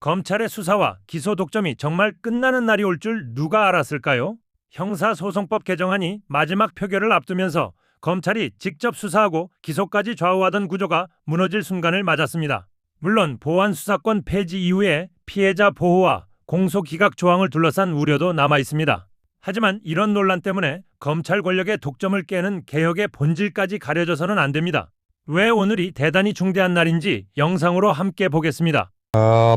검찰의 수사와 기소 독점이 정말 끝나는 날이 올 줄 누가 알았을까요? 형사소송법 개정안이 마지막 표결을 앞두면서 검찰이 직접 수사하고 기소까지 좌우하던 구조가 무너질 순간을 맞았습니다. 물론 보안수사권 폐지 이후에 피해자 보호와 공소기각 조항을 둘러싼 우려도 남아 있습니다. 하지만 이런 논란 때문에 검찰 권력의 독점을 깨는 개혁의 본질까지 가려져서는 안 됩니다. 왜 오늘이 대단히 중대한 날인지 영상으로 함께 보겠습니다.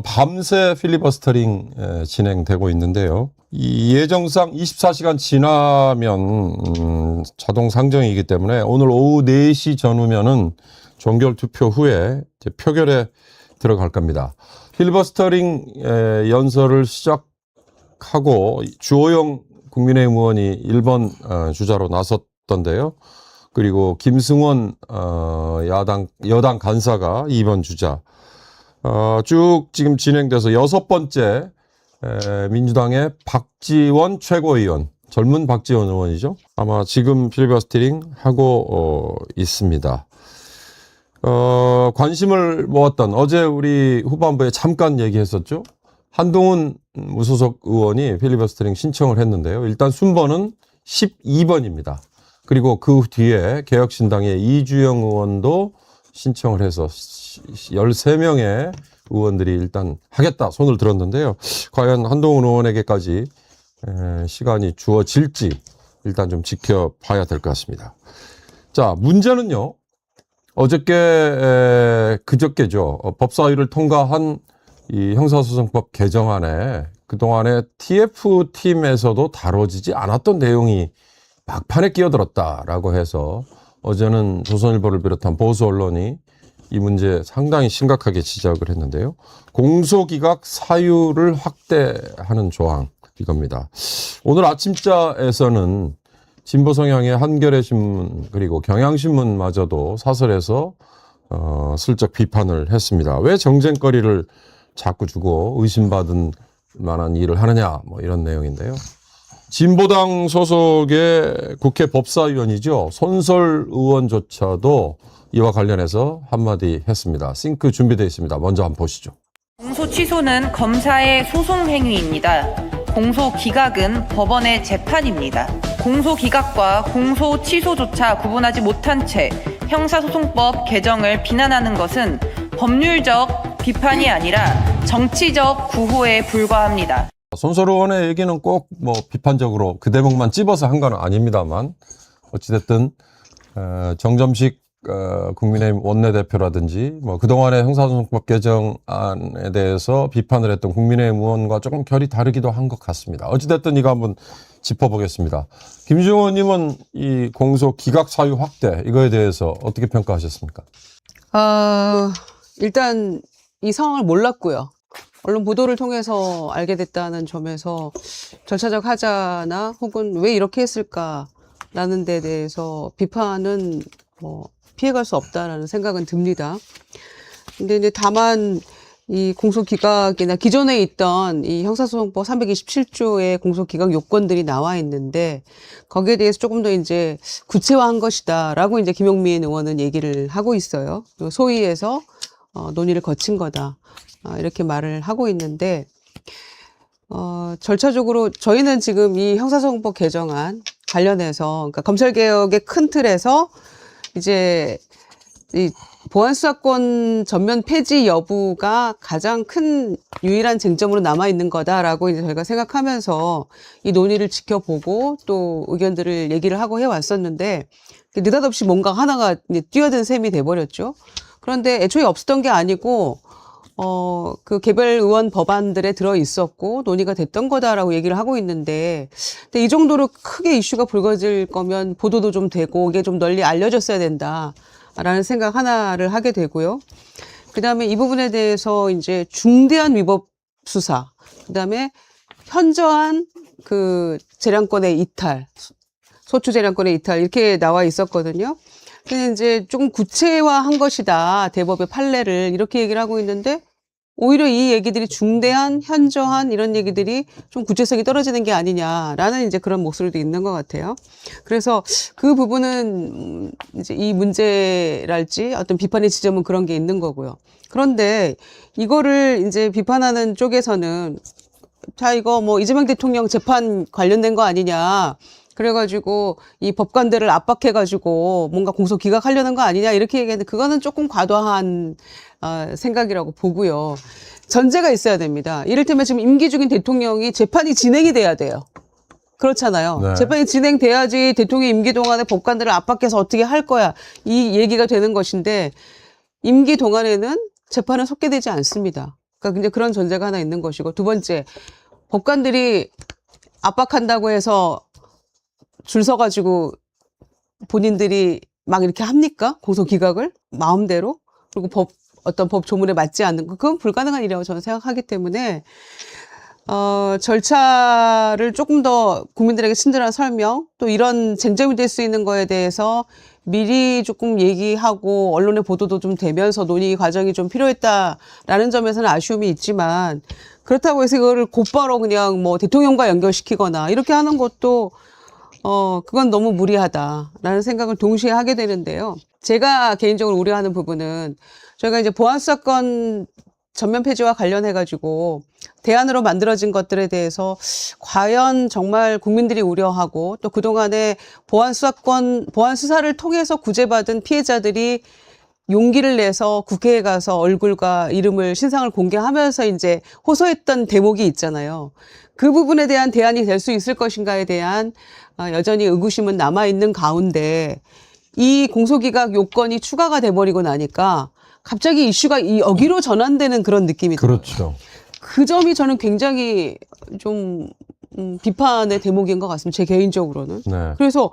밤새 필리버스터링 진행되고 있는데요. 이 예정상 24시간 지나면 자동 상정이기 때문에 오늘 오후 4시 전후면은 종결 투표 후에 이제 표결에 들어갈 겁니다. 필리버스터링 연설을 시작하고 주호영 국민의힘 의원이 1번 주자로 나섰던데요. 그리고 김승원 여당 간사가 2번 주자. 쭉 지금 진행돼서 6번째 민주당의 박지원 최고위원, 젊은 박지원 의원이죠. 아마 지금 필리버스터링 하고 있습니다. 관심을 모았던 어제 우리 후반부에 잠깐 얘기했었죠. 한동훈 무소속 의원이 필리버스터링 신청을 했는데요. 일단 순번은 12번입니다. 그리고 그 뒤에 개혁신당의 이주영 의원도 신청을 해서 13명의 의원들이 일단 하겠다 손을 들었는데요. 과연 한동훈 의원에게까지 시간이 주어질지 일단 좀 지켜봐야 될 것 같습니다. 자, 문제는요. 그저께죠. 법사위를 통과한 이 형사소송법 개정안에 그동안에 TF팀에서도 다뤄지지 않았던 내용이 막판에 끼어들었다라고 해서 어제는 조선일보를 비롯한 보수 언론이 이 문제 상당히 심각하게 지적을 했는데요. 공소기각 사유를 확대하는 조항 이겁니다. 오늘 아침자에서는 진보 성향의 한겨레 신문 그리고 경향신문마저도 사설에서 슬쩍 비판을 했습니다. 왜 정쟁거리를 자꾸 주고 의심받은 만한 일을 하느냐 뭐 이런 내용인데요. 진보당 소속의 국회 법사위원이죠. 손설 의원조차도 이와 관련해서 한마디 했습니다. 싱크 준비되어 있습니다. 먼저 한번 보시죠. 공소 취소는 검사의 소송 행위입니다. 공소 기각은 법원의 재판입니다. 공소 기각과 공소 취소조차 구분하지 못한 채 형사소송법 개정을 비난하는 것은 법률적 비판이 아니라 정치적 구호에 불과합니다. 손설 의원의 얘기는 꼭 뭐 비판적으로 그 대목만 찝어서 한 건 아닙니다만 어찌됐든 정점식 국민의힘 원내대표라든지 뭐 그동안의 형사소송법 개정안에 대해서 비판을 했던 국민의힘 의원과 조금 결이 다르기도 한 것 같습니다. 어찌됐든 이거 한번 짚어보겠습니다. 김주영 의원님은 이 공소 기각 사유 확대 이거에 대해서 어떻게 평가하셨습니까? 일단 이 상황을 몰랐고요. 언론 보도를 통해서 알게 됐다는 점에서 절차적 하자나 혹은 왜 이렇게 했을까라는 데 대해서 비판은 뭐 피해갈 수 없다라는 생각은 듭니다. 근데 이제 다만 이 공소기각이나 기존에 있던 이 형사소송법 327조의 공소기각 요건들이 나와 있는데 거기에 대해서 조금 더 이제 구체화한 것이다라고 이제 김용민 의원은 얘기를 하고 있어요. 소위에서 논의를 거친 거다. 이렇게 말을 하고 있는데, 절차적으로 저희는 지금 이 형사소송법 개정안 관련해서, 그러니까 검찰개혁의 큰 틀에서 이제 이 보안수사권 전면 폐지 여부가 가장 큰 유일한 쟁점으로 남아있는 거다라고 이제 저희가 생각하면서 이 논의를 지켜보고 또 의견들을 얘기를 하고 해왔었는데, 느닷없이 뭔가 하나가 이제 뛰어든 셈이 돼버렸죠. 그런데 애초에 없었던 게 아니고, 그 개별 의원 법안들에 들어 있었고 논의가 됐던 거다라고 얘기를 하고 있는데, 근데 이 정도로 크게 이슈가 불거질 거면 보도도 좀 되고 이게 좀 널리 알려졌어야 된다라는 생각 하나를 하게 되고요. 그다음에 이 부분에 대해서 이제 중대한 위법 수사, 그다음에 현저한 그 재량권의 이탈, 소추 재량권의 이탈 이렇게 나와 있었거든요. 근데 이제 조금 구체화한 것이다. 대법의 판례를 이렇게 얘기를 하고 있는데 오히려 이 얘기들이 중대한, 현저한 이런 얘기들이 좀 구체성이 떨어지는 게 아니냐라는 이제 그런 목소리도 있는 것 같아요. 그래서 그 부분은 이제 이 문제랄지 어떤 비판의 지점은 그런 게 있는 거고요. 그런데 이거를 이제 비판하는 쪽에서는 자, 이거 뭐 이재명 대통령 재판 관련된 거 아니냐. 그래가지고 이 법관들을 압박해가지고 뭔가 공소 기각하려는 거 아니냐 이렇게 얘기했는데 그거는 조금 과도한 생각이라고 보고요. 전제가 있어야 됩니다. 이를테면 지금 임기 중인 대통령이 재판이 진행이 돼야 돼요. 그렇잖아요. 네. 재판이 진행돼야지 대통령 임기 동안에 법관들을 압박해서 어떻게 할 거야 이 얘기가 되는 것인데 임기 동안에는 재판은 속개되지 않습니다. 그러니까 이제 그런 전제가 하나 있는 것이고 두 번째 법관들이 압박한다고 해서 줄 서가지고 본인들이 막 이렇게 합니까? 공소 기각을 마음대로 그리고 어떤 법 조문에 맞지 않는 거 그건 불가능한 일이라고 저는 생각하기 때문에 절차를 조금 더 국민들에게 친절한 설명 또 이런 쟁점이 될 수 있는 거에 대해서 미리 조금 얘기하고 언론의 보도도 좀 되면서 논의 과정이 좀 필요했다라는 점에서는 아쉬움이 있지만 그렇다고 해서 이거를 곧바로 그냥 뭐 대통령과 연결시키거나 이렇게 하는 것도 그건 너무 무리하다라는 생각을 동시에 하게 되는데요. 제가 개인적으로 우려하는 부분은 저희가 이제 보안수사권 전면 폐지와 관련해가지고 대안으로 만들어진 것들에 대해서 과연 정말 국민들이 우려하고 또 그동안에 보안 수사를 통해서 구제받은 피해자들이 용기를 내서 국회에 가서 얼굴과 이름을 신상을 공개하면서 이제 호소했던 대목이 있잖아요. 그 부분에 대한 대안이 될 수 있을 것인가에 대한 여전히 의구심은 남아있는 가운데 이 공소기각 요건이 추가가 돼버리고 나니까 갑자기 이슈가 여기로 전환되는 그런 느낌이 들어요. 그렇죠. 그 점이 저는 굉장히 좀 비판의 대목인 것 같습니다. 제 개인적으로는. 네. 그래서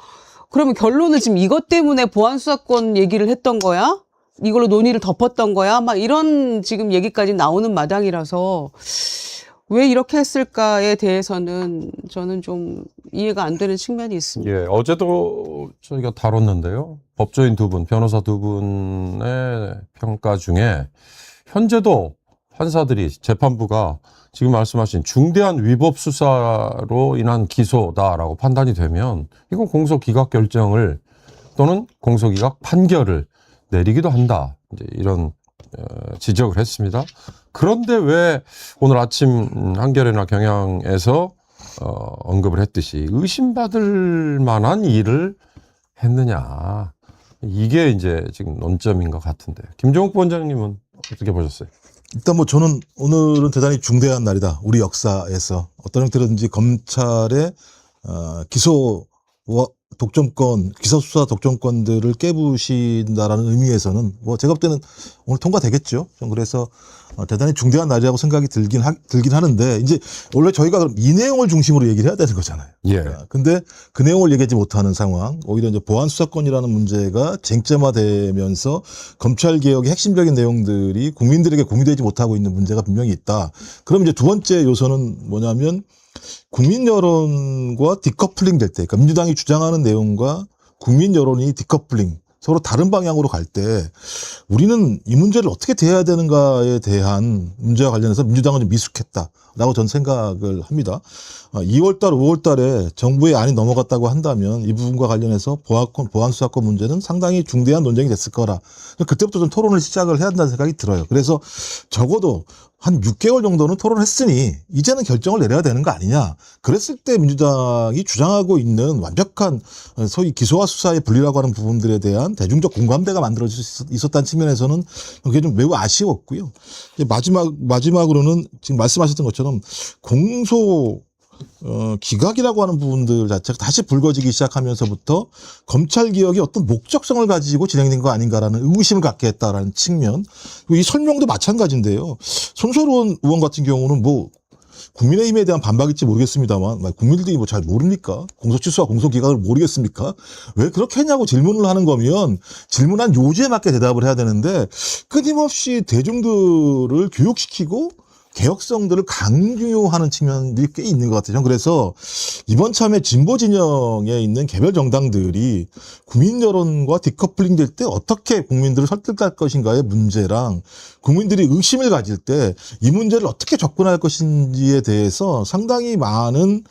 그러면 결론은 지금 이것 때문에 보안수사권 얘기를 했던 거야? 이걸로 논의를 덮었던 거야? 막 이런 지금 얘기까지 나오는 마당이라서 왜 이렇게 했을까에 대해서는 저는 좀 이해가 안 되는 측면이 있습니다. 예, 어제도 저희가 다뤘는데요. 법조인 두 분, 변호사 두 분의 평가 중에 현재도 판사들이 재판부가 지금 말씀하신 중대한 위법 수사로 인한 기소다라고 판단이 되면 이건 공소기각 결정을 또는 공소기각 판결을 내리기도 한다. 이제 이런 지적을 했습니다. 그런데 왜 오늘 아침 한겨레나 경향에서 언급을 했듯이 의심받을 만한 일을 했느냐. 이게 이제 지금 논점인 것 같은데. 김종욱 부원장님은 어떻게 보셨어요? 일단 뭐 저는 오늘은 대단히 중대한 날이다. 우리 역사에서 어떤 형태로든지 검찰의 기소와 독점권, 기소수사 독점권들을 깨부신다라는 의미에서는 뭐 제가 볼 때는 오늘 통과되겠죠. 좀 그래서 대단히 중대한 날이라고 생각이 들긴 하는데 이제 원래 저희가 그럼 이 내용을 중심으로 얘기를 해야 되는 거잖아요. 예. 근데 그 내용을 얘기하지 못하는 상황, 오히려 이제 보안수사권이라는 문제가 쟁점화되면서 검찰 개혁의 핵심적인 내용들이 국민들에게 공유되지 못하고 있는 문제가 분명히 있다. 그럼 이제 두 번째 요소는 뭐냐면 국민 여론과 디커플링 될 때, 그러니까 민주당이 주장하는 내용과 국민 여론이 디커플링, 서로 다른 방향으로 갈 때 우리는 이 문제를 어떻게 대해야 되는가에 대한 문제와 관련해서 민주당은 좀 미숙했다라고 저는 생각을 합니다. 2월달, 5월달에 정부의 안이 넘어갔다고 한다면 이 부분과 관련해서 보안수사권 문제는 상당히 중대한 논쟁이 됐을 거라. 그때부터 좀 토론을 시작을 해야 한다는 생각이 들어요. 그래서 적어도 한 6개월 정도는 토론했으니 이제는 결정을 내려야 되는 거 아니냐. 그랬을 때 민주당이 주장하고 있는 완벽한 소위 기소와 수사의 분리라고 하는 부분들에 대한 대중적 공감대가 만들어질 수 있었다는 측면에서는 그게 좀 매우 아쉬웠고요. 마지막으로는 지금 말씀하셨던 것처럼 공소 기각이라고 하는 부분들 자체가 다시 불거지기 시작하면서부터 검찰 개혁이 어떤 목적성을 가지고 진행된 거 아닌가라는 의구심을 갖게 했다라는 측면. 이 설명도 마찬가지인데요. 손소론 의원 같은 경우는 뭐 국민의힘에 대한 반박일지 모르겠습니다만 국민들이 뭐 잘 모릅니까? 공소 취소와 공소 기각을 모르겠습니까? 왜 그렇게 했냐고 질문을 하는 거면 질문한 요지에 맞게 대답을 해야 되는데 끊임없이 대중들을 교육시키고 개혁성들을 강조하는 측면들이 꽤 있는 것 같아요. 저는 그래서 이번 참에 진보 진영에 있는 개별 정당들이 국민 여론과 디커플링 될 때 어떻게 국민들을 설득할 것인가의 문제랑 국민들이 의심을 가질 때 이 문제를 어떻게 접근할 것인지에 대해서 상당히 많은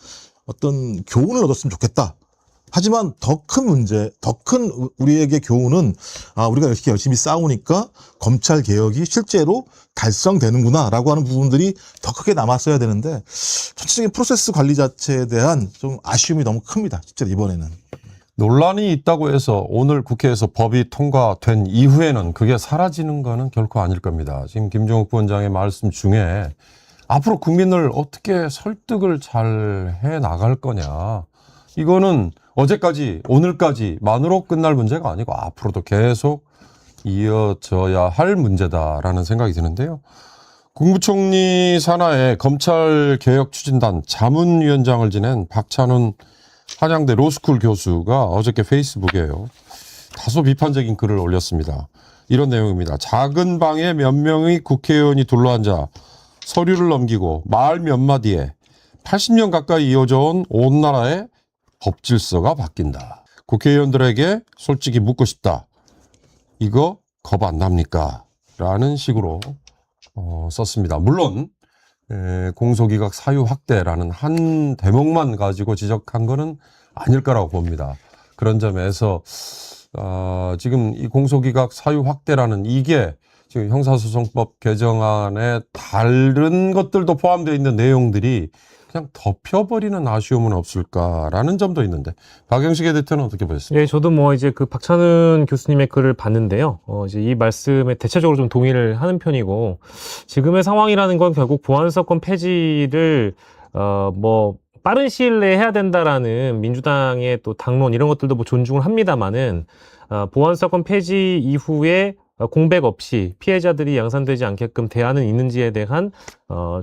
어떤 교훈을 얻었으면 좋겠다. 하지만 더 큰 문제, 더 큰 우리에게 교훈은 우리가 이렇게 열심히 싸우니까 검찰 개혁이 실제로 달성되는구나라고 하는 부분들이 더 크게 남았어야 되는데 전체적인 프로세스 관리 자체에 대한 좀 아쉬움이 너무 큽니다. 실제로 이번에는. 논란이 있다고 해서 오늘 국회에서 법이 통과된 이후에는 그게 사라지는 거는 결코 아닐 겁니다. 지금 김종욱 부원장의 말씀 중에 앞으로 국민을 어떻게 설득을 잘 해 나갈 거냐. 이거는 어제까지, 오늘까지만으로 끝날 문제가 아니고 앞으로도 계속 이어져야 할 문제다라는 생각이 드는데요. 국무총리 산하에 검찰개혁추진단 자문위원장을 지낸 박찬훈 한양대 로스쿨 교수가 어저께 페이스북에요. 다소 비판적인 글을 올렸습니다. 이런 내용입니다. 작은 방에 몇 명의 국회의원이 둘러앉아 서류를 넘기고 말 몇 마디에 80년 가까이 이어져 온 온 나라의 법 질서가 바뀐다. 국회의원들에게 솔직히 묻고 싶다. 이거 겁 안 납니까? 라는 식으로 썼습니다. 물론 공소기각 사유 확대라는 한 대목만 가지고 지적한 거는 아닐 거라고 봅니다. 그런 점에서 지금 이 공소기각 사유 확대라는 이게 지금 형사소송법 개정안에 다른 것들도 포함되어 있는 내용들이 그냥 덮여버리는 아쉬움은 없을까라는 점도 있는데 박영식 에디터는 어떻게 보셨습니까? 예, 저도 뭐 이제 그 박찬훈 교수님의 글을 봤는데요. 이제 이 말씀에 대체적으로 좀 동의를 하는 편이고 지금의 상황이라는 건 결국 보안사건 폐지를 뭐 빠른 시일 내에 해야 된다라는 민주당의 또 당론 이런 것들도 뭐 존중을 합니다만은 보안사건 폐지 이후에 공백 없이 피해자들이 양산되지 않게끔 대안은 있는지에 대한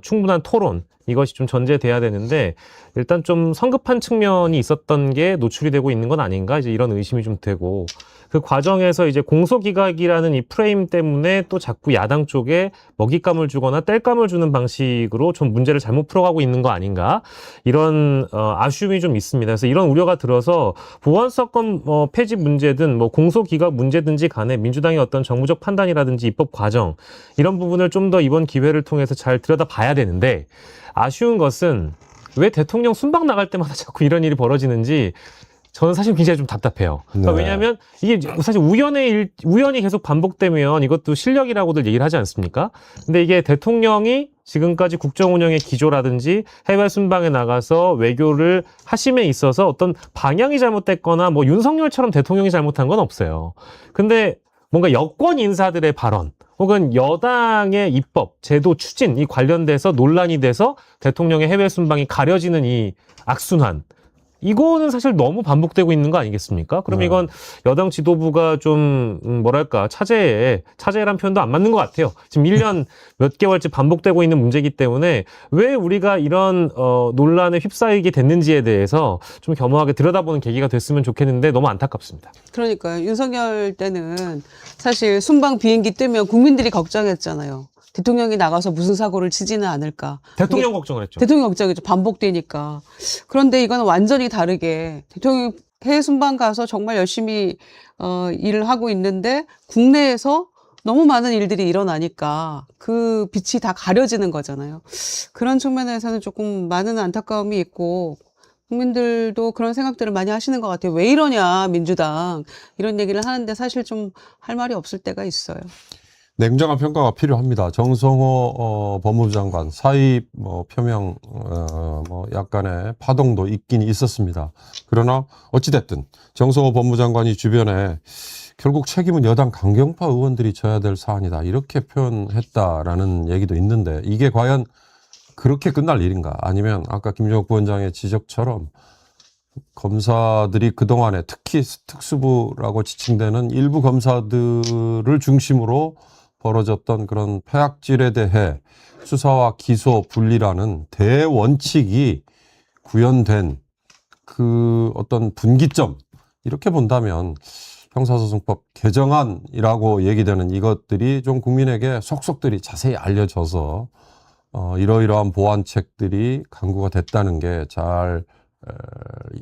충분한 토론 이것이 좀 전제돼야 되는데 일단 좀 성급한 측면이 있었던 게 노출이 되고 있는 건 아닌가 이제 이런 의심이 좀 되고 그 과정에서 이제 공소기각이라는 이 프레임 때문에 또 자꾸 야당 쪽에 먹잇감을 주거나 땔감을 주는 방식으로 좀 문제를 잘못 풀어가고 있는 거 아닌가 이런 아쉬움이 좀 있습니다. 그래서 이런 우려가 들어서 보안사건 폐지 문제든 뭐 공소기각 문제든지 간에 민주당의 어떤 정무적 판단이라든지 입법 과정 이런 부분을 좀 더 이번 기회를 통해서 잘 들여다봐야 되는데 아쉬운 것은 왜 대통령 순방 나갈 때마다 자꾸 이런 일이 벌어지는지 저는 사실 굉장히 좀 답답해요. 그러니까 네. 왜냐하면 이게 사실 우연히 계속 반복되면 이것도 실력이라고들 얘기를 하지 않습니까? 근데 이게 대통령이 지금까지 국정 운영의 기조라든지 해외 순방에 나가서 외교를 하심에 있어서 어떤 방향이 잘못됐거나 뭐 윤석열처럼 대통령이 잘못한 건 없어요. 근데 뭔가 여권 인사들의 발언 혹은 여당의 입법, 제도 추진 이 관련돼서 논란이 돼서 대통령의 해외 순방이 가려지는 이 악순환 이거는 사실 너무 반복되고 있는 거 아니겠습니까? 그럼 이건 여당 지도부가 좀 뭐랄까 차제란 표현도 안 맞는 것 같아요. 지금 1년 몇 개월째 반복되고 있는 문제이기 때문에 왜 우리가 이런 논란에 휩싸이게 됐는지에 대해서 좀 겸허하게 들여다보는 계기가 됐으면 좋겠는데 너무 안타깝습니다. 그러니까요. 윤석열 때는 사실 순방 비행기 뜨면 국민들이 걱정했잖아요. 대통령이 나가서 무슨 사고를 치지는 않을까. 대통령 걱정을 했죠. 대통령 걱정이죠. 반복되니까. 그런데 이거는 완전히 다르게 대통령이 해외 순방 가서 정말 열심히 일을 하고 있는데 국내에서 너무 많은 일들이 일어나니까 그 빛이 다 가려지는 거잖아요. 그런 측면에서는 조금 많은 안타까움이 있고 국민들도 그런 생각들을 많이 하시는 것 같아요. 왜 이러냐 민주당 이런 얘기를 하는데 사실 좀 할 말이 없을 때가 있어요. 냉정한 평가가 필요합니다. 정성호 법무부 장관 사의 표명 약간의 파동도 있긴 있었습니다. 그러나 어찌됐든 정성호 법무부 장관이 주변에 결국 책임은 여당 강경파 의원들이 져야 될 사안이다 이렇게 표현했다라는 얘기도 있는데 이게 과연 그렇게 끝날 일인가 아니면 아까 김종욱 부원장의 지적처럼 검사들이 그동안에 특히 특수부라고 지칭되는 일부 검사들을 중심으로 벌어졌던 그런 폐악질에 대해 수사와 기소 분리라는 대원칙이 구현된 그 어떤 분기점 이렇게 본다면 형사소송법 개정안이라고 얘기되는 이것들이 좀 국민에게 속속들이 자세히 알려져서 이러이러한 보완책들이 강구가 됐다는 게 잘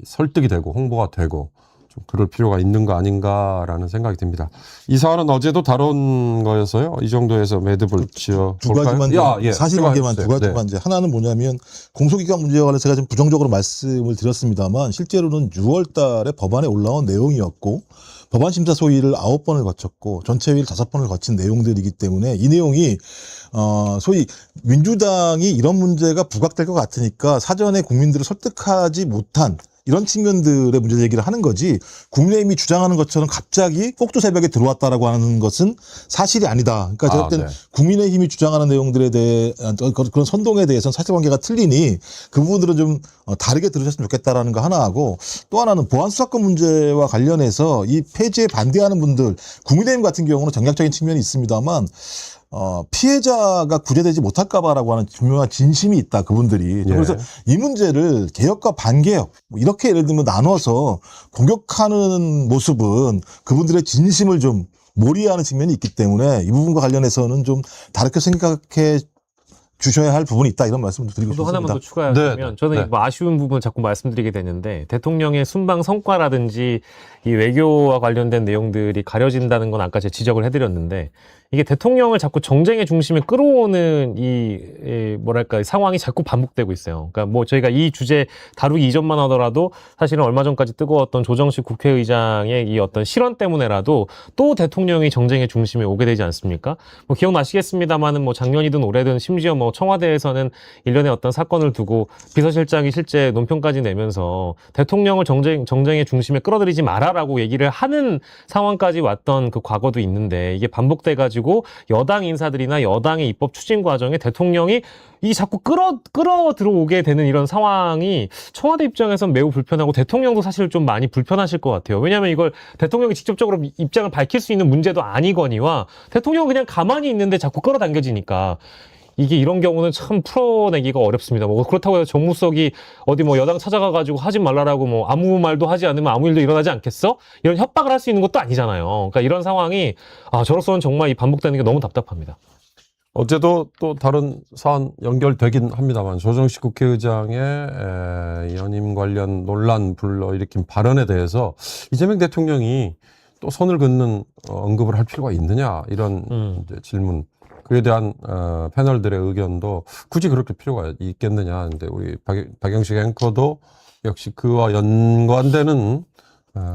설득이 되고 홍보가 되고 좀 그럴 필요가 있는 거 아닌가라는 생각이 듭니다. 이 사안은 어제도 다룬 거여서요. 이 정도에서 매듭을 지어 두 가지만 예, 사실관계만 두 추가해주세요. 가지만 이제 하나는 뭐냐면 공소기각 문제와 관해서 제가 좀 부정적으로 말씀을 드렸습니다만 실제로는 6월달에 법안에 올라온 내용이었고 법안 심사 소위를 9번을 거쳤고 전체 회의를 5번을 거친 내용들이기 때문에 이 내용이 소위 민주당이 이런 문제가 부각될 것 같으니까 사전에 국민들을 설득하지 못한 이런 측면들의 문제 제기를 하는 거지 국민의힘이 주장하는 것처럼 갑자기 꼭두 새벽에 들어왔다라고 하는 것은 사실이 아니다. 그러니까 제가 볼 때는 네. 국민의힘이 주장하는 내용들에 대해 그런 선동에 대해서는 사실관계가 틀리니 그 부분들은 좀 다르게 들으셨으면 좋겠다라는 거 하나 하고 또 하나는 보안수사권 문제와 관련해서 이 폐지에 반대하는 분들 국민의힘 같은 경우는 전략적인 측면이 있습니다만 피해자가 구제되지 못할까봐라고 하는 분명한 진심이 있다, 그분들이. 예. 그래서 이 문제를 개혁과 반개혁, 뭐 이렇게 예를 들면 나눠서 공격하는 모습은 그분들의 진심을 좀 몰이하는 측면이 있기 때문에 이 부분과 관련해서는 좀 다르게 생각해 주셔야 할 부분이 있다, 이런 말씀을 드리고 저도 싶습니다. 하나만 더 추가하자면 네, 네, 저는 네. 뭐 아쉬운 부분 자꾸 말씀드리게 되는데 대통령의 순방 성과라든지 이 외교와 관련된 내용들이 가려진다는 건 아까 제가 지적을 해드렸는데 이게 대통령을 자꾸 정쟁의 중심에 끌어오는 이 뭐랄까 상황이 자꾸 반복되고 있어요. 그러니까 뭐 저희가 이 주제 다루기 이전만 하더라도 사실은 얼마 전까지 뜨거웠던 조정식 국회의장의 이 어떤 실언 때문에라도 또 대통령이 정쟁의 중심에 오게 되지 않습니까? 뭐 기억나시겠습니다만은 뭐 작년이든 올해든 심지어 뭐 청와대에서는 일련의 어떤 사건을 두고 비서실장이 실제 논평까지 내면서 대통령을 정쟁의 중심에 끌어들이지 마라라고 얘기를 하는 상황까지 왔던 그 과거도 있는데 이게 반복돼가지고 여당 인사들이나 여당의 입법 추진 과정에 대통령이 이 자꾸 끌어 들어오게 되는 이런 상황이 청와대 입장에선 매우 불편하고 대통령도 사실 좀 많이 불편하실 것 같아요. 왜냐하면 이걸 대통령이 직접적으로 입장을 밝힐 수 있는 문제도 아니거니와 대통령은 그냥 가만히 있는데 자꾸 끌어당겨지니까 이게 이런 경우는 참 풀어내기가 어렵습니다. 뭐 그렇다고 해서 정무석이 어디 뭐 여당 찾아가가지고 하지 말라라고 뭐 아무 말도 하지 않으면 아무 일도 일어나지 않겠어? 이런 협박을 할 수 있는 것도 아니잖아요. 그러니까 이런 상황이 저로서는 정말 이 반복되는 게 너무 답답합니다. 어제도 또 다른 사안 연결되긴 합니다만 조정식 국회의장의 연임 관련 논란 불러일으킨 발언에 대해서 이재명 대통령이 또 선을 긋는 언급을 할 필요가 있느냐 이런 이제 질문 그에 대한 패널들의 의견도 굳이 그렇게 필요가 있겠느냐. 근데 우리 박영식 앵커도 역시 그와 연관되는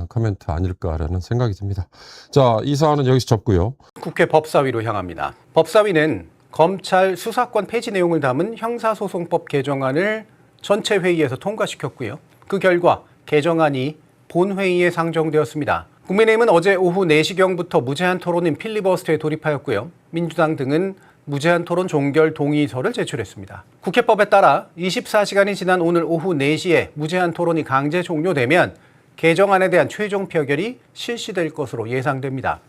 코멘트 아닐까라는 생각이 듭니다. 자, 이 사안은 여기서 접고요. 국회 법사위로 향합니다. 법사위는 검찰 수사권 폐지 내용을 담은 형사소송법 개정안을 전체 회의에서 통과시켰고요. 그 결과 개정안이 본회의에 상정되었습니다. 국민의힘은 어제 오후 4시경부터 무제한 토론인 필리버스터에 돌입하였고요. 민주당 등은 무제한 토론 종결 동의서를 제출했습니다. 국회법에 따라 24시간이 지난 오늘 오후 4시에 무제한 토론이 강제 종료되면 개정안에 대한 최종 표결이 실시될 것으로 예상됩니다.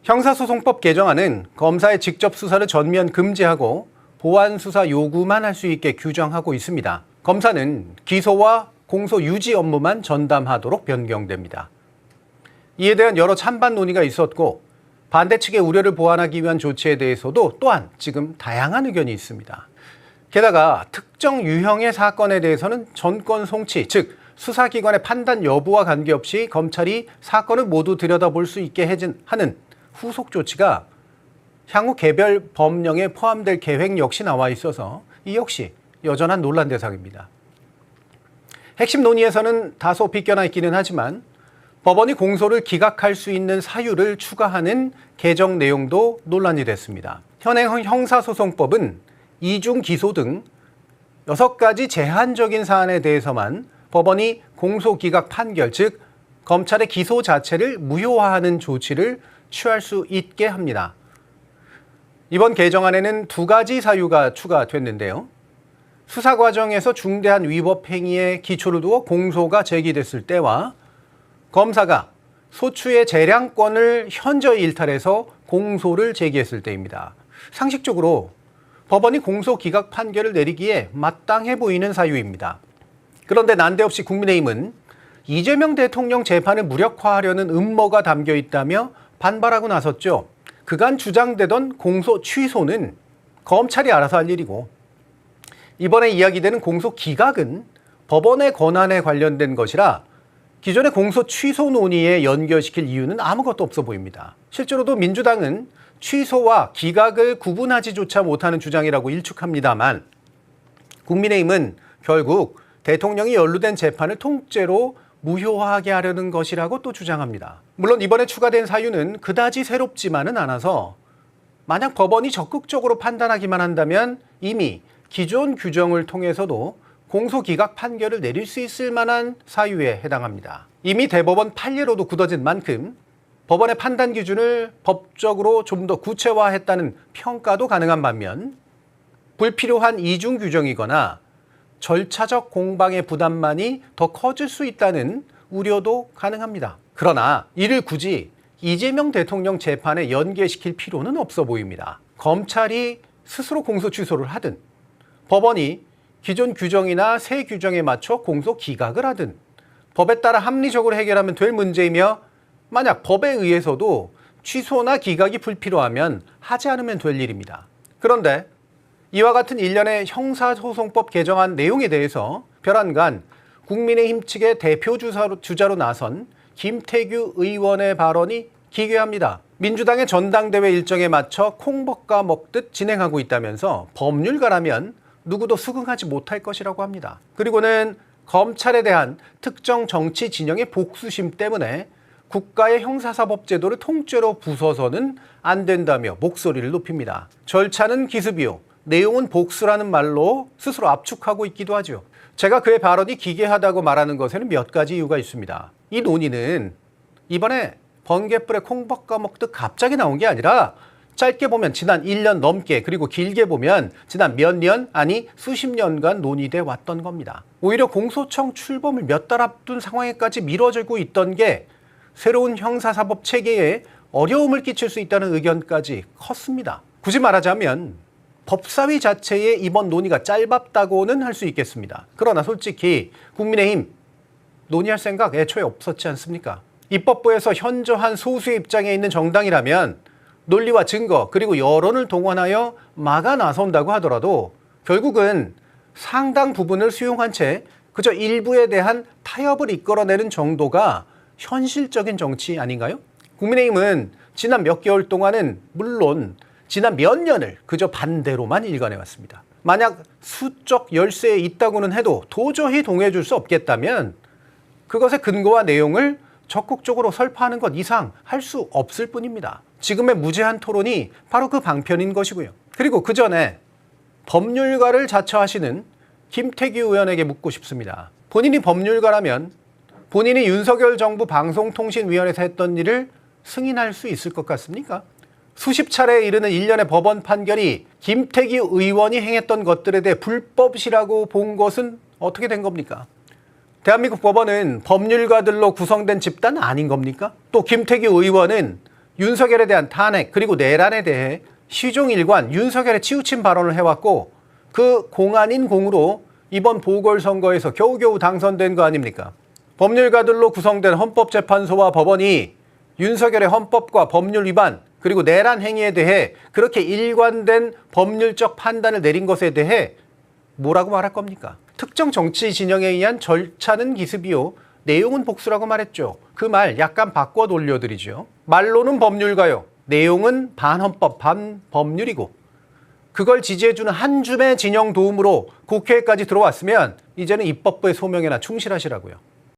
형사소송법 개정안은 검사의 직접 수사를 전면 금지하고 보완 수사 요구만 할 수 있게 규정하고 있습니다. 검사는 기소와 공소 유지 업무만 전담하도록 변경됩니다. 이에 대한 여러 찬반 논의가 있었고 반대 측의 우려를 보완하기 위한 조치에 대해서도 또한 지금 다양한 의견이 있습니다. 게다가 특정 유형의 사건에 대해서는 전권 송치, 즉 수사기관의 판단 여부와 관계없이 검찰이 사건을 모두 들여다볼 수 있게 하는 후속 조치가 향후 개별 법령에 포함될 계획 역시 나와 있어서 이 역시 여전한 논란 대상입니다. 핵심 논의에서는 다소 비껴나 있기는 하지만 법원이 공소를 기각할 수 있는 사유를 추가하는 개정 내용도 논란이 됐습니다. 현행 형사소송법은 이중 기소 등 6가지 제한적인 사안에 대해서만 법원이 공소 기각 판결, 즉 검찰의 기소 자체를 무효화하는 조치를 취할 수 있게 합니다. 이번 개정안에는 2가지 사유가 추가됐는데요. 수사 과정에서 중대한 위법 행위에 기초를 두어 공소가 제기됐을 때와 검사가 소추의 재량권을 현저히 일탈해서 공소를 제기했을 때입니다. 상식적으로 법원이 공소 기각 판결을 내리기에 마땅해 보이는 사유입니다. 그런데 난데없이 국민의힘은 이재명 대통령 재판을 무력화하려는 음모가 담겨 있다며 반발하고 나섰죠. 그간 주장되던 공소 취소는 검찰이 알아서 할 일이고 이번에 이야기되는 공소 기각은 법원의 권한에 관련된 것이라 기존의 공소 취소 논의에 연결시킬 이유는 아무것도 없어 보입니다. 실제로도 민주당은 취소와 기각을 구분하지조차 못하는 주장이라고 일축합니다만 국민의힘은 결국 대통령이 연루된 재판을 통째로 무효화하게 하려는 것이라고 또 주장합니다. 물론 이번에 추가된 사유는 그다지 새롭지만은 않아서 만약 법원이 적극적으로 판단하기만 한다면 이미 기존 규정을 통해서도 공소기각 판결을 내릴 수 있을 만한 사유에 해당합니다. 이미 대법원 판례로도 굳어진 만큼 법원의 판단 기준을 법적으로 좀 더 구체화했다는 평가도 가능한 반면 불필요한 이중 규정이거나 절차적 공방의 부담만이 더 커질 수 있다는 우려도 가능합니다. 그러나 이를 굳이 이재명 대통령 재판에 연계시킬 필요는 없어 보입니다. 검찰이 스스로 공소 취소를 하든 법원이 기존 규정이나 새 규정에 맞춰 공소 기각을 하든 법에 따라 합리적으로 해결하면 될 문제이며 만약 법에 의해서도 취소나 기각이 불필요하면 하지 않으면 될 일입니다. 그런데 이와 같은 일련의 형사소송법 개정안 내용에 대해서 별안간 국민의힘 측의 대표 주자로 나선 김태규 의원의 발언이 기괴합니다. 민주당의 전당대회 일정에 맞춰 콩볶아 먹듯 진행하고 있다면서 법률가라면 누구도 수긍하지 못할 것이라고 합니다. 그리고는 검찰에 대한 특정 정치 진영의 복수심 때문에 국가의 형사사법 제도를 통째로 부숴서는 안 된다며 목소리를 높입니다. 절차는 기습이요, 내용은 복수라는 말로 스스로 압축하고 있기도 하죠. 제가 그의 발언이 기괴하다고 말하는 것에는 몇 가지 이유가 있습니다. 이 논의는 이번에 번갯불에 콩볶아 먹듯 갑자기 나온 게 아니라 짧게 보면 지난 1년 넘게 그리고 길게 보면 지난 몇 년 아니 수십 년간 논의돼 왔던 겁니다. 오히려 공소청 출범을 몇 달 앞둔 상황에까지 미뤄지고 있던 게 새로운 형사사법 체계에 어려움을 끼칠 수 있다는 의견까지 컸습니다. 굳이 말하자면 법사위 자체의 이번 논의가 짧았다고는 할 수 있겠습니다. 그러나 솔직히 국민의힘 논의할 생각 애초에 없었지 않습니까? 입법부에서 현저한 소수의 입장에 있는 정당이라면 논리와 증거 그리고 여론을 동원하여 막아 나선다고 하더라도 결국은 상당 부분을 수용한 채 그저 일부에 대한 타협을 이끌어내는 정도가 현실적인 정치 아닌가요? 국민의힘은 지난 몇 개월 동안은 물론 지난 몇 년을 그저 반대로만 일관해왔습니다. 만약 수적 열세에 있다고는 해도 도저히 동의해줄 수 없겠다면 그것의 근거와 내용을 적극적으로 설파하는 것 이상 할 수 없을 뿐입니다. 지금의 무제한 토론이 바로 그 방편인 것이고요. 그리고 그 전에 법률가를 자처하시는 김태규 의원에게 묻고 싶습니다. 본인이 법률가라면 본인이 윤석열 정부 방송통신위원회에서 했던 일을 승인할 수 있을 것 같습니까? 수십 차례에 이르는 일련의 법원 판결이 김태규 의원이 행했던 것들에 대해 불법이라고 본 것은 어떻게 된 겁니까? 대한민국 법원은 법률가들로 구성된 집단 아닌 겁니까? 또 김태규 의원은 윤석열에 대한 탄핵 그리고 내란에 대해 시종일관 윤석열에 치우친 발언을 해왔고 그 공 아닌 공으로 이번 보궐선거에서 겨우겨우 당선된 거 아닙니까? 법률가들로 구성된 헌법재판소와 법원이 윤석열의 헌법과 법률 위반 그리고 내란 행위에 대해 그렇게 일관된 법률적 판단을 내린 것에 대해 뭐라고 말할 겁니까? 특정 정치 진영에 의한 절차는 기습이요, 내용은 복수라고 말했죠. 그 말 약간 바꿔 돌려드리죠. 말로는 법률가요, 내용은 반헌법, 반법률이고 그걸 지지해주는 한 줌의 진영 도움으로 국회까지 들어왔으면 이제는 입법부의 소명에나 충실하시라고요.